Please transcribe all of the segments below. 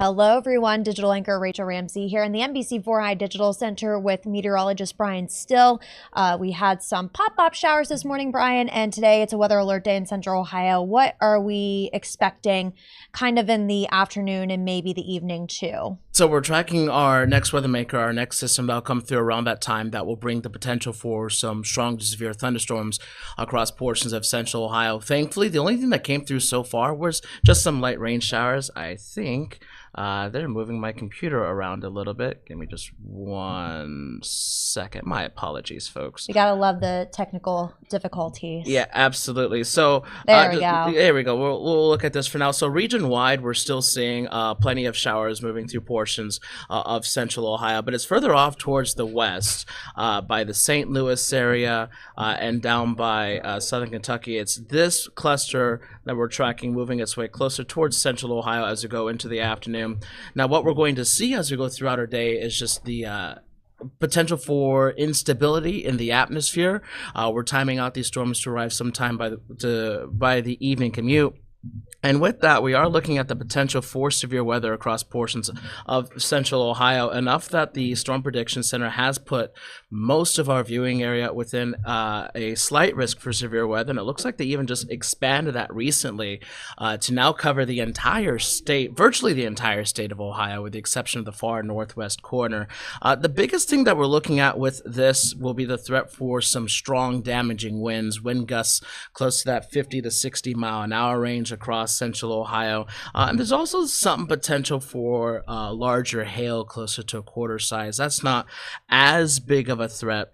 Hello, everyone. Digital anchor Rachel Ramsey here in the NBC4 High Digital Center with meteorologist Brian Still. We had some pop-up showers this morning, Brian, and today it's a weather alert day in Central Ohio. What are we expecting kind of in the afternoon and maybe the evening too? So we're tracking our next weather maker, our next system that'll come through around that time that will bring the potential for some strong to severe thunderstorms across portions of Central Ohio. Thankfully, the only thing that came through so far was just some light rain showers. I think they're moving my computer around a little bit. Give me just 1 second. My apologies, folks. You gotta love the technical difficulties. Yeah, absolutely. So there we go. There we go. We'll look at this for now. So region-wide, we're still seeing plenty of showers moving through portions of Central Ohio, but it's further off towards the west by the St. Louis area and down by southern Kentucky. It's this cluster that we're tracking moving its way closer towards Central Ohio as we go into the afternoon. Now, what we're going to see as we go throughout our day is just the potential for instability in the atmosphere. We're timing out these storms to arrive sometime by the evening commute. And with that, we are looking at the potential for severe weather across portions of Central Ohio, enough that the Storm Prediction Center has put most of our viewing area within a slight risk for severe weather. And it looks like they even just expanded that recently to now cover the entire state, virtually the entire state of Ohio, with the exception of the far northwest corner. The biggest thing that we're looking at with this will be the threat for some strong damaging winds, wind gusts close to that 50 to 60 mile an hour range across Central Ohio. And there's also some potential for larger hail closer to a quarter size. That's not as big of a threat.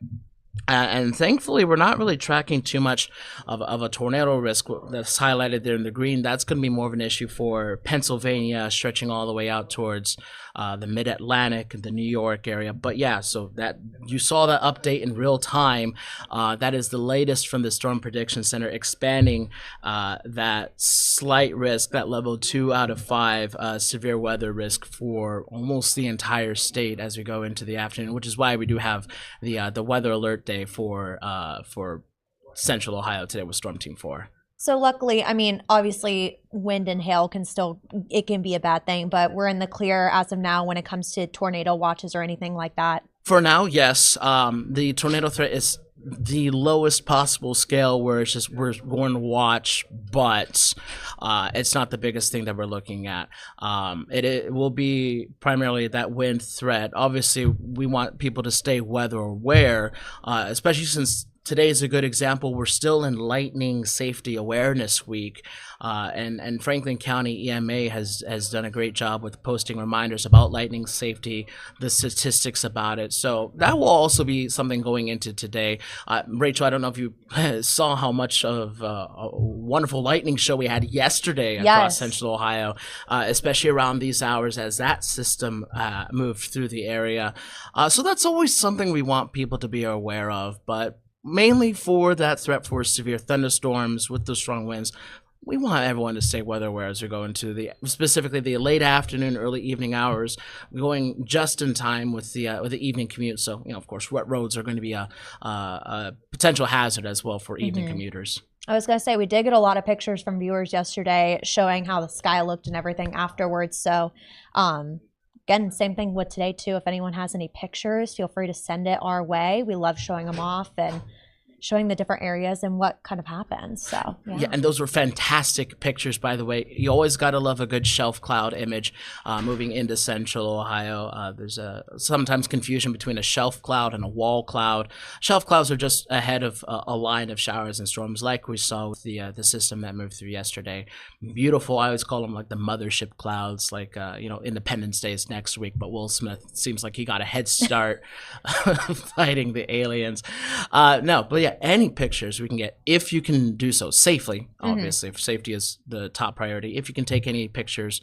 And thankfully, we're not really tracking too much of a tornado risk that's highlighted there in the green. That's going to be more of an issue for Pennsylvania, stretching all the way out towards the mid-Atlantic and the New York area. But yeah, so that you saw that update in real time. That is the latest from the Storm Prediction Center, expanding that slight risk, that level 2 out of 5 severe weather risk for almost the entire state as we go into the afternoon, which is why we do have the weather alert day for Central Ohio today with Storm Team 4. So luckily, I mean, obviously wind and hail it can be a bad thing, but we're in the clear as of now when it comes to tornado watches or anything like that. For now, yes. The tornado threat is the lowest possible scale where it's just we're going to watch, but it's not the biggest thing that we're looking at. It will be primarily that wind threat. Obviously, we want people to stay weather aware, especially since today is a good example. We're still in Lightning Safety Awareness Week, and Franklin County EMA has done a great job with posting reminders about lightning safety, the statistics about it. So that will also be something going into today. Rachel, I don't know if you saw how much of a wonderful lightning show we had yesterday across Central Ohio, especially around these hours as that system moved through the area. So that's always something we want people to be aware of, but mainly for that threat for severe thunderstorms with the strong winds, we want everyone to stay weather aware as we go into specifically the late afternoon, early evening hours, going just in time with the evening commute. So, of course, wet roads are going to be a potential hazard as well for evening commuters. I was going to say, we did get a lot of pictures from viewers yesterday showing how the sky looked and everything afterwards. So, again, same thing with today, too. If anyone has any pictures, feel free to send it our way. We love showing them off and showing the different areas and what kind of happens. So yeah, and those were fantastic pictures, by the way. You always got to love a good shelf cloud image moving into Central Ohio. There's sometimes confusion between a shelf cloud and a wall cloud. Shelf clouds are just ahead of a line of showers and storms, like we saw with the system that moved through yesterday. Beautiful. I always call them like the mothership clouds, like Independence Day is next week, but Will Smith seems like he got a head start fighting the aliens. No, but yeah, any pictures we can get, if you can do so safely, obviously, if safety is the top priority. If you can take any pictures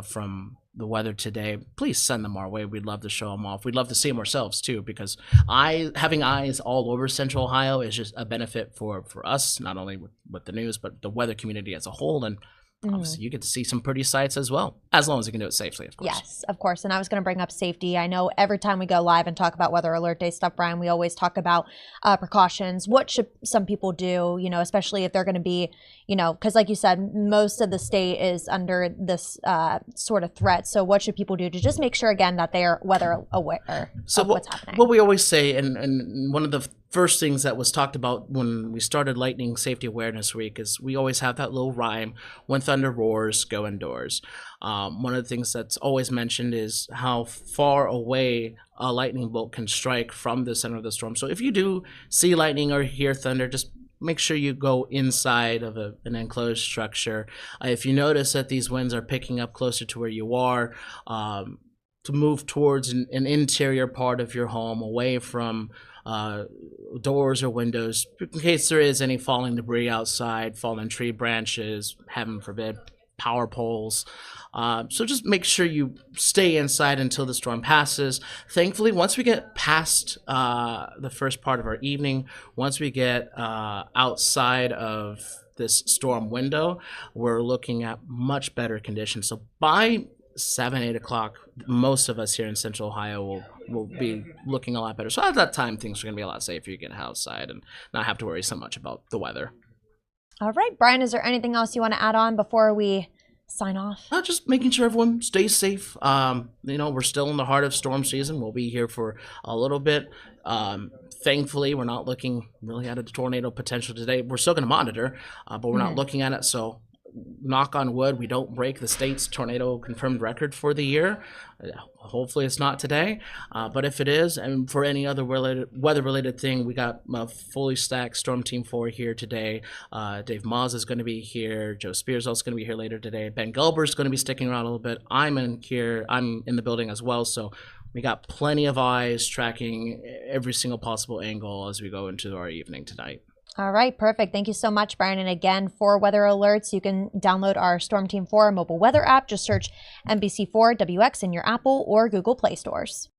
from the weather today, please send them our way. We'd love to show them off. We'd love to see them ourselves too, because having eyes all over Central Ohio is just a benefit for us, not only with the news, but the weather community as a whole. And obviously you get to see some pretty sights as well, as long as you can do it safely, of course. Yes, of course. And I was going to bring up safety. I know every time we go live and talk about weather alert day stuff, Brian, we always talk about precautions. What should some people do, especially if they're going to be, because like you said, most of the state is under this sort of threat. So what should people do to just make sure, again, that they are weather aware of what's happening? What we always say, and one of the first things that was talked about when we started Lightning Safety Awareness Week, is we always have that little rhyme: when thunder roars, go indoors. One of the things that's always mentioned is how far away a lightning bolt can strike from the center of the storm. So if you do see lightning or hear thunder, just make sure you go inside of an enclosed structure. If you notice that these winds are picking up closer to where you are, to move towards an interior part of your home, away from doors or windows, in case there is any falling debris outside, fallen tree branches, heaven forbid, power poles. So just make sure you stay inside until the storm passes. Thankfully, once we get past the first part of our evening, once we get outside of this storm window, we're looking at much better conditions. So by 7-8 o'clock, most of us here in Central Ohio will be looking a lot better. So at that time, things are going to be a lot safer. You can get outside and not have to worry so much about the weather. All right, Brian, is there anything else you want to add on before we sign off? Just making sure everyone stays safe. We're still in the heart of storm season. We'll be here for a little bit. Thankfully, we're not looking really at a tornado potential today. We're still going to monitor, but we're not looking at it. So knock on wood, we don't break the state's tornado confirmed record for the year. Hopefully it's not today, but if it is, and for any other weather-related thing, we got a fully stacked Storm Team 4 here today. Dave Moz is going to be here. Joe Spears is also going to be here later today. Ben Gelber is going to be sticking around a little bit. I'm in the building as well, so we got plenty of eyes tracking every single possible angle as we go into our evening tonight. All right, perfect. Thank you so much, Brian. And again, for weather alerts, you can download our Storm Team 4 mobile weather app. Just search NBC4WX in your Apple or Google Play stores.